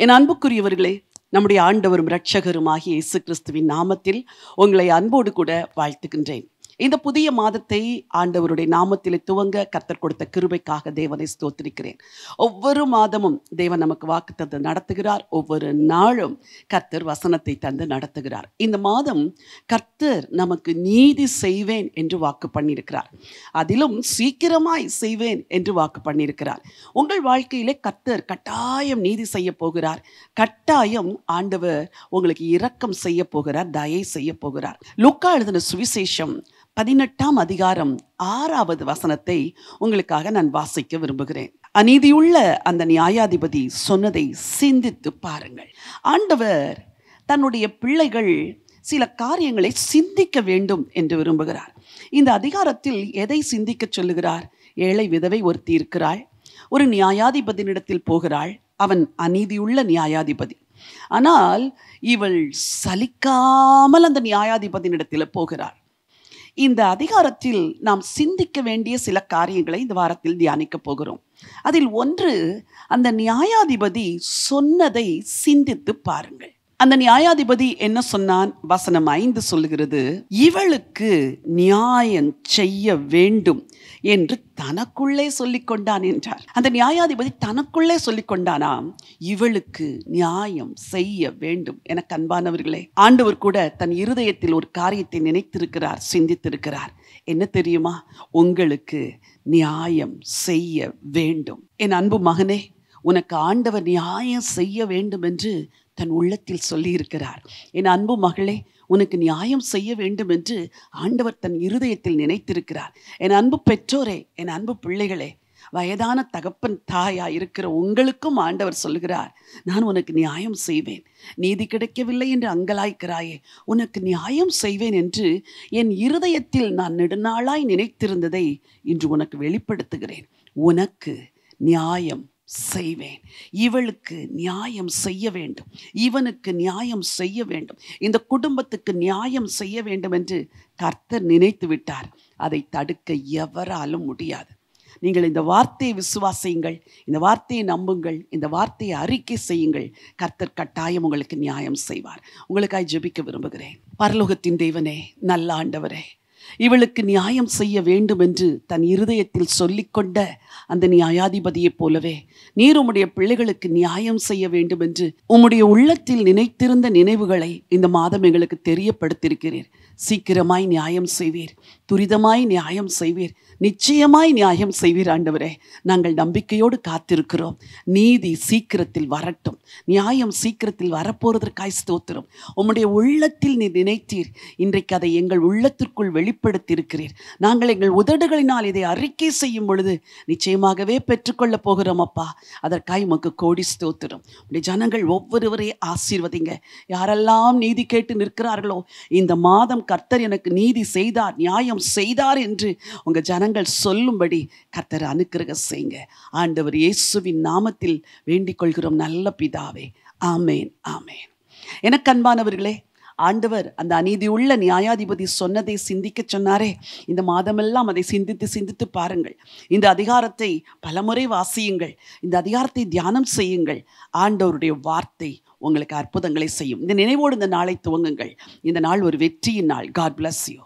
என் அன்புக்குரியவர்களே, நம்முடைய ஆண்டவரும் இரட்சகருமாகிய இயேசு கிறிஸ்துவின் நாமத்தில் உங்களை அன்போடு கூட வாழ்த்துகின்றேன். இந்த புதிய மாதத்தை ஆண்டவருடைய நாமத்திலே துவங்க கர்த்தர் கொடுத்த கிருபைக்காக தேவனை ஸ்தோத்திரிக்கிறேன். ஒவ்வொரு மாதமும் தேவன் நமக்கு வாக்குத்தத்தம் நடத்துகிறார். ஒவ்வொரு நாளும் கர்த்தர் வசனத்தை தந்து நடத்துகிறார். இந்த மாதம் கர்த்தர் நமக்கு நீதி செய்வேன் என்று வாக்கு பண்ணியிருக்கிறார். அதிலும் சீக்கிரமாய் செய்வேன் என்று வாக்கு பண்ணியிருக்கிறார். உங்கள் வாழ்க்கையிலே கர்த்தர் கட்டாயம் நீதி செய்ய போகிறார். கட்டாயம் ஆண்டவர் உங்களுக்கு இரக்கம் செய்ய போகிறார், தயை செய்ய போகிறார். லூக்கா எழுதின சுவிசேஷம் 18ஆம் அதிகாரம் 6வது வசனத்தை உங்களுக்காக நான் வாசிக்க விரும்புகிறேன். அநீதியுள்ள அந்த நியாயாதிபதி சொன்னதை சிந்தித்து பாருங்கள். ஆண்டவர் தன்னுடைய பிள்ளைகள் சில காரியங்களை சிந்திக்க வேண்டும் என்று விரும்புகிறார். இந்த அதிகாரத்தில் எதை சிந்திக்க சொல்லுகிறார்? ஏழை விதவை ஒருத்தி இருக்கிறாள். ஒரு நியாயாதிபதியினிடத்தில் போகிறாள். அவன் அநீதியுள்ள நியாயாதிபதி. ஆனால் இவள் சலிக்காமல் அந்த நியாயாதிபதியினிடத்தில் போகிறாள். இந்த அதிகாரத்தில் நாம் சிந்திக்க வேண்டிய சில காரியங்களை இந்த வாரத்தில் தியானிக்க போகிறோம். அதில் ஒன்று, அந்த நியாயாதிபதி சொன்னதை சிந்தித்து பாருங்கள். அந்த நியாயாதிபதி என்ன சொன்னான்? வசனம் 5 சொல்லுகிறது, இவளுக்கு நியாயம் செய்ய வேண்டும் என்று தனக்குள்ளே சொல்லிக் கொண்டான் என்றார். அந்த நியாயாதிபதி தனக்குள்ளே சொல்லிக் கொண்டானாம், இவளுக்கு நியாயம் செய்ய வேண்டும். எனக்கு அன்பானவர்களே, ஆண்டவர் கூட தன் இருதயத்தில் ஒரு காரியத்தை நினைத்திருக்கிறார், சிந்தித்திருக்கிறார். என்ன தெரியுமா? உங்களுக்கு நியாயம் செய்ய வேண்டும். என் அன்பு மகனே, உனக்கு ஆண்டவர் நியாயம் செய்ய வேண்டும் என்று தன் உள்ளத்தில் சொல்லி இருக்கிறார். என் அன்பு மகளே, உனக்கு நியாயம் செய்ய வேண்டும் என்று ஆண்டவர் தன் இருதயத்தில் நினைத்திருக்கிறார். என் அன்பு பெற்றோரே, என் அன்பு பிள்ளைகளே, வயதான தகப்பன் தாயா இருக்கிற உங்களுக்கும் ஆண்டவர் சொல்லுகிறார், நான் உனக்கு நியாயம் செய்வேன். நீதி கிடைக்கவில்லை என்று அங்கலாய்க்கிறாயே, உனக்கு நியாயம் செய்வேன் என்று என் இருதயத்தில் நான் நெடுநாளாய் நினைத்திருந்ததை இன்று உனக்கு வெளிப்படுத்துகிறேன். உனக்கு நியாயம் செய்வேன். இவளுக்கு நியாயம் செய்ய வேண்டும், இவனுக்கு நியாயம் செய்ய வேண்டும், இந்த குடும்பத்துக்கு நியாயம் செய்ய வேண்டும் என்று கர்த்தர் நினைத்து விட்டார். அதை தடுக்க எவராலும் முடியாது. நீங்கள் இந்த வார்த்தையை விசுவாசியுங்கள், இந்த வார்த்தையை நம்புங்கள், இந்த வார்த்தையை அறிக்கை செய்யுங்கள். கர்த்தர் கட்டாயம் உங்களுக்கு நியாயம் செய்வார். உங்களுக்காய் ஜெபிக்க விரும்புகிறேன். பரலோகத்தின் தேவனே, நல்ல ஆண்டவரே, இவளுக்கு நியாயம் செய்ய வேண்டும் என்று தன் இருதயத்தில் சொல்லிக்கொண்ட அந்த நியாயாதிபதியைப் போலவே நீர் உம்முடைய பிள்ளைகளுக்கு நியாயம் செய்ய வேண்டும் என்று உம்முடைய உள்ளத்தில் நினைத்திருந்த நினைவுகளை இந்த மாதம் எங்களுக்கு தெரியப்படுத்தியிருக்கிறீர். சீக்கிரமாய் நியாயம் செய்வீர், துரிதமாய் நியாயம் செய்வீர், நிச்சயமாய் நியாயம் செய்வீர். ஆண்டவரே, நாங்கள் நம்பிக்கையோடு காத்திருக்கிறோம். நீதி சீக்கிரத்தில் வரட்டும், நியாயம் சீக்கிரத்தில் வரப்போறதற்காய் ஸ்தோத்திரம். உம்முடைய உள்ளத்தில் நீர் நினைத்தீர், இன்றைக்கு அதை எங்கள் உள்ளத்திற்குள் வெளிப்படுத்தி இருக்கிறீர். நாங்கள் எங்கள் உதடுகளினால் இதை அறிக்கை செய்யும் பொழுது நிச்சயமாகவே பெற்றுக்கொள்ள போகிறோம் அப்பா. அதற்காய் உமக்கு கோடி ஸ்தோத்திரம். உடைய ஜனங்கள் ஒவ்வொருவரையும் ஆசீர்வதிங்க. யாரெல்லாம் நீதி கேட்டு நிற்கிறார்களோ, இந்த மாதம் கர்த்தர் எனக்கு நீதி செய்தார், நியாயம் செய்தார் என்று உங்க ஜனங்கள் சொல்லும்படி கர்த்தர் அனுக்கிரகம் செய்யுங்க. ஆண்டவர் இயேசுவின் நாமத்தில் வேண்டிக் கொள்கிறோம் நல்ல பிதாவே. ஆமேன், ஆமேன். எனக்கு அன்பானவர்களே, ஆண்டவர் அந்த அநீதி உள்ள நியாயாதிபதி சொன்னதை சிந்திக்க சொன்னாரே, இந்த மாதமெல்லாம் அதை சிந்தித்து சிந்தித்து பாருங்கள். இந்த அதிகாரத்தை பலமுறை வாசியுங்கள், இந்த அதிகாரத்தை தியானம் செய்யுங்கள். ஆண்டவருடைய வார்த்தை உங்களுக்கு அற்புதங்களை செய்யும். இந்த நினைவோடு இந்த நாளை துவங்குங்கள். இந்த நாள் ஒரு வெற்றியின் நாள். God bless you.